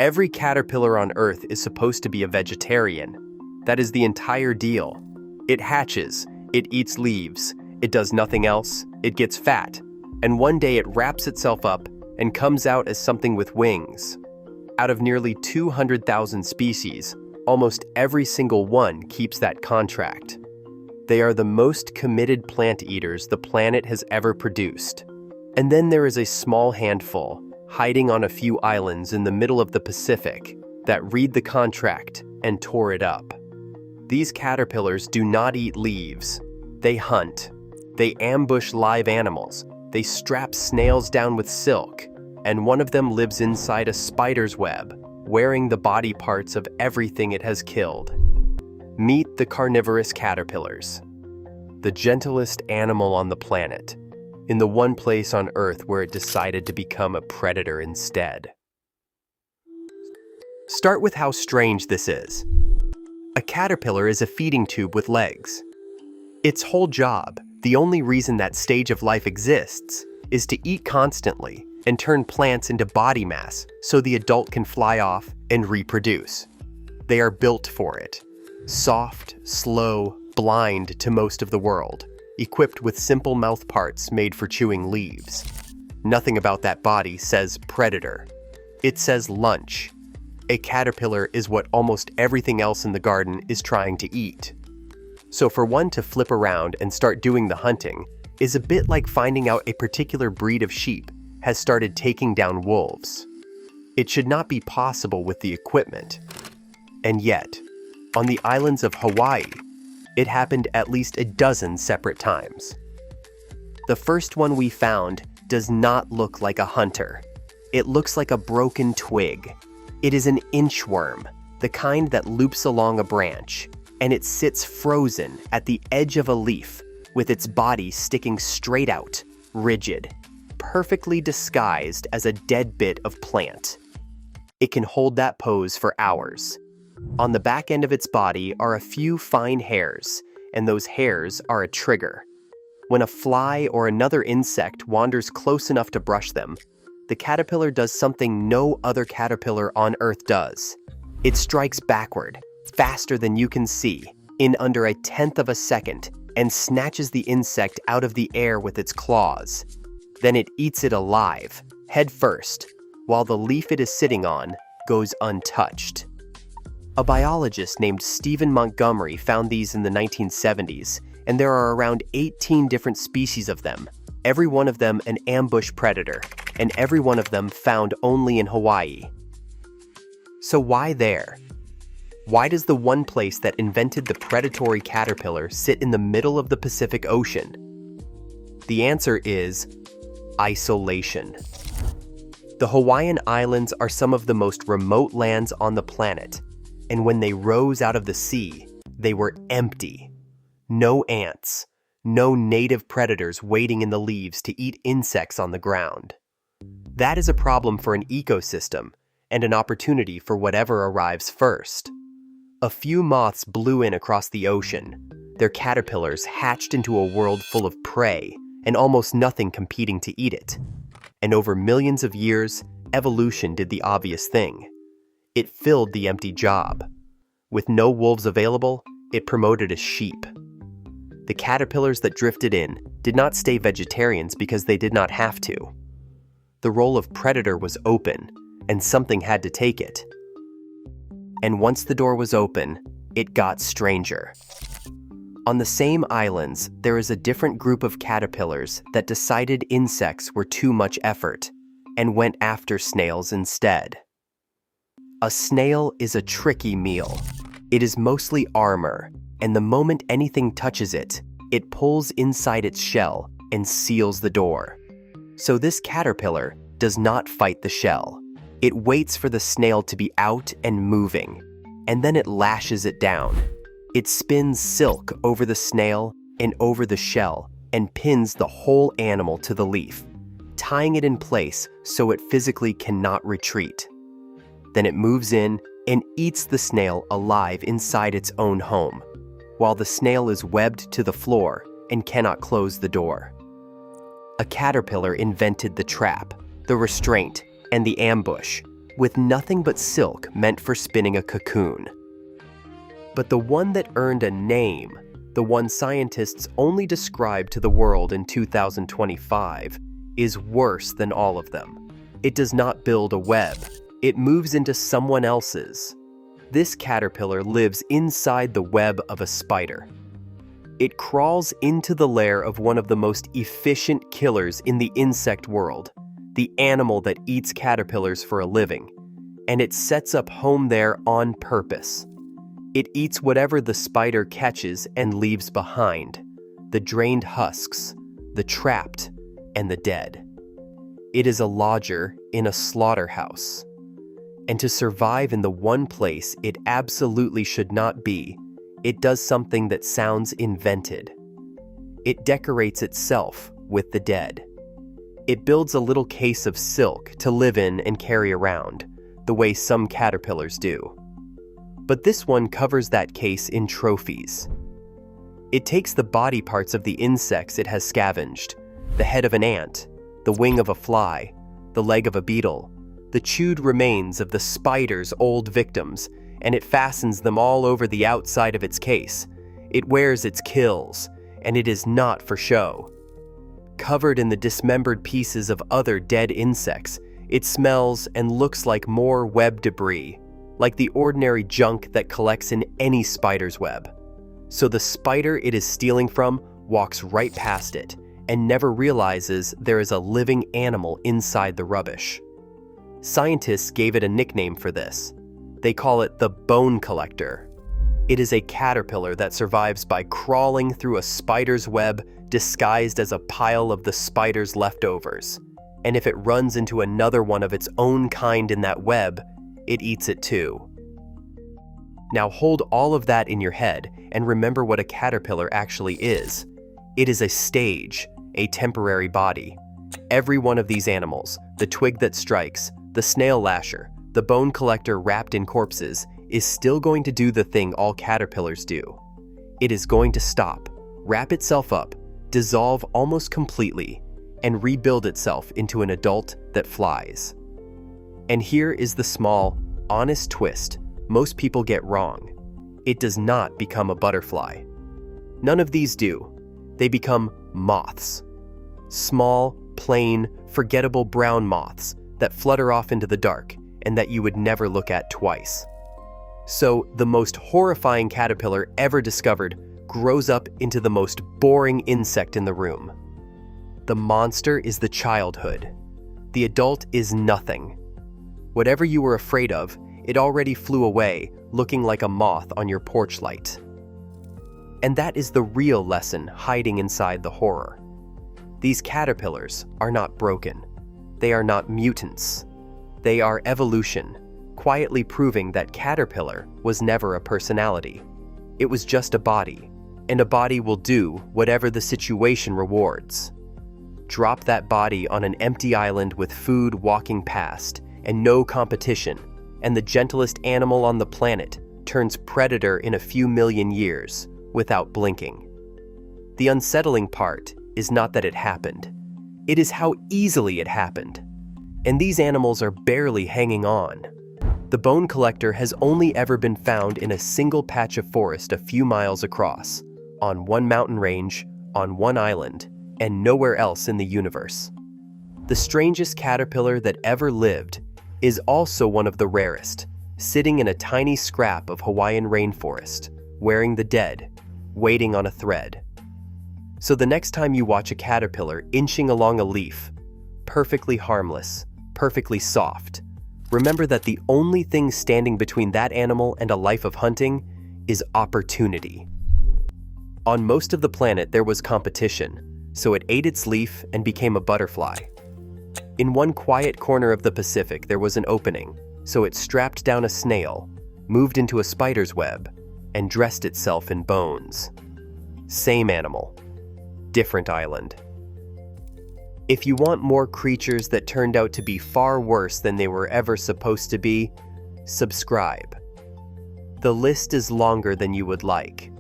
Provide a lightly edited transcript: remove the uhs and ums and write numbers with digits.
Every caterpillar on Earth is supposed to be a vegetarian. That is the entire deal. It hatches, it eats leaves, it does nothing else, it gets fat, and one day it wraps itself up and comes out as something with wings. Out of nearly 200,000 species, almost every single one keeps that contract. They are the most committed plant eaters the planet has ever produced. And then there is a small handful, hiding on a few islands in the middle of the Pacific, that read the contract and tore it up. These caterpillars do not eat leaves. They hunt. They ambush live animals. They strap snails down with silk, and one of them lives inside a spider's web, wearing the body parts of everything it has killed. Meet the carnivorous caterpillars, the gentlest animal on the planet, in the one place on Earth where it decided to become a predator instead. Start with how strange this is. A caterpillar is a feeding tube with legs. Its whole job, the only reason that stage of life exists, is to eat constantly and turn plants into body mass so the adult can fly off and reproduce. They are built for it. Soft, slow, blind to most of the world, equipped with simple mouth parts made for chewing leaves. Nothing about that body says predator. It says lunch. A caterpillar is what almost everything else in the garden is trying to eat. So for one to flip around and start doing the hunting is a bit like finding out a particular breed of sheep has started taking down wolves. It should not be possible with the equipment. And yet, on the islands of Hawaii, it happened at least a dozen separate times. The first one we found does not look like a hunter. It looks like a broken twig. It is an inchworm, the kind that loops along a branch, and it sits frozen at the edge of a leaf with its body sticking straight out, rigid, perfectly disguised as a dead bit of plant. It can hold that pose for hours. On the back end of its body are a few fine hairs, and those hairs are a trigger. When a fly or another insect wanders close enough to brush them, the caterpillar does something no other caterpillar on Earth does. It strikes backward, faster than you can see, in under 1/10 of a second, and snatches the insect out of the air with its claws. Then it eats it alive, head first, while the leaf it is sitting on goes untouched. A biologist named Stephen Montgomery found these in the 1970s, and there are around 18 different species of them, every one of them an ambush predator, and every one of them found only in Hawaii. So why there? Why does the one place that invented the predatory caterpillar sit in the middle of the Pacific Ocean? The answer is isolation. The Hawaiian Islands are some of the most remote lands on the planet, and when they rose out of the sea, they were empty. No ants, no native predators waiting in the leaves to eat insects on the ground. That is a problem for an ecosystem, and an opportunity for whatever arrives first. A few moths blew in across the ocean. Their caterpillars hatched into a world full of prey, and almost nothing competing to eat it. And over millions of years, evolution did the obvious thing. It filled the empty job. With no wolves available, it promoted a sheep. The caterpillars that drifted in did not stay vegetarians because they did not have to. The role of predator was open, and something had to take it. And once the door was open, it got stranger. On the same islands, there is a different group of caterpillars that decided insects were too much effort, and went after snails instead. A snail is a tricky meal. It is mostly armor, and the moment anything touches it, it pulls inside its shell and seals the door. So this caterpillar does not fight the shell. It waits for the snail to be out and moving, and then it lashes it down. It spins silk over the snail and over the shell and pins the whole animal to the leaf, tying it in place so it physically cannot retreat. Then it moves in and eats the snail alive inside its own home, while the snail is webbed to the floor and cannot close the door. A caterpillar invented the trap, the restraint, and the ambush, with nothing but silk meant for spinning a cocoon. But the one that earned a name, the one scientists only described to the world in 2025, is worse than all of them. It does not build a web. It moves into someone else's. This caterpillar lives inside the web of a spider. It crawls into the lair of one of the most efficient killers in the insect world, the animal that eats caterpillars for a living, and it sets up home there on purpose. It eats whatever the spider catches and leaves behind, the drained husks, the trapped, and the dead. It is a lodger in a slaughterhouse. And to survive in the one place it absolutely should not be, it does something that sounds invented. It decorates itself with the dead. It builds a little case of silk to live in and carry around, the way some caterpillars do. But this one covers that case in trophies. It takes the body parts of the insects it has scavenged, the head of an ant, the wing of a fly, the leg of a beetle, the chewed remains of the spider's old victims, and it fastens them all over the outside of its case. It wears its kills, and it is not for show. Covered in the dismembered pieces of other dead insects, it smells and looks like more web debris, like the ordinary junk that collects in any spider's web. So the spider it is stealing from walks right past it and never realizes there is a living animal inside the rubbish. Scientists gave it a nickname for this. They call it the bone collector. It is a caterpillar that survives by crawling through a spider's web disguised as a pile of the spider's leftovers. And if it runs into another one of its own kind in that web, it eats it too. Now hold all of that in your head and remember what a caterpillar actually is. It is a stage, a temporary body. Every one of these animals, the twig that strikes, the snail lasher, the bone collector wrapped in corpses, is still going to do the thing all caterpillars do. It is going to stop, wrap itself up, dissolve almost completely, and rebuild itself into an adult that flies. And here is the small, honest twist most people get wrong. It does not become a butterfly. None of these do. They become moths. Small, plain, forgettable brown moths that flutter off into the dark and that you would never look at twice. So, the most horrifying caterpillar ever discovered grows up into the most boring insect in the room. The monster is the childhood. The adult is nothing. Whatever you were afraid of, it already flew away, looking like a moth on your porch light. And that is the real lesson hiding inside the horror. These caterpillars are not broken. They are not mutants. They are evolution, quietly proving that caterpillar was never a personality. It was just a body, and a body will do whatever the situation rewards. Drop that body on an empty island with food walking past and no competition, and the gentlest animal on the planet turns predator in a few million years without blinking. The unsettling part is not that it happened. It is how easily it happened. And these animals are barely hanging on. The bone collector has only ever been found in a single patch of forest a few miles across, on one mountain range, on one island, and nowhere else in the universe. The strangest caterpillar that ever lived is also one of the rarest, sitting in a tiny scrap of Hawaiian rainforest, wearing the dead, waiting on a thread. So the next time you watch a caterpillar inching along a leaf, perfectly harmless, perfectly soft, remember that the only thing standing between that animal and a life of hunting is opportunity. On most of the planet there was competition, so it ate its leaf and became a butterfly. In one quiet corner of the Pacific there was an opening, so it strapped down a snail, moved into a spider's web, and dressed itself in bones. Same animal, different island. If you want more creatures that turned out to be far worse than they were ever supposed to be, subscribe. The list is longer than you would like.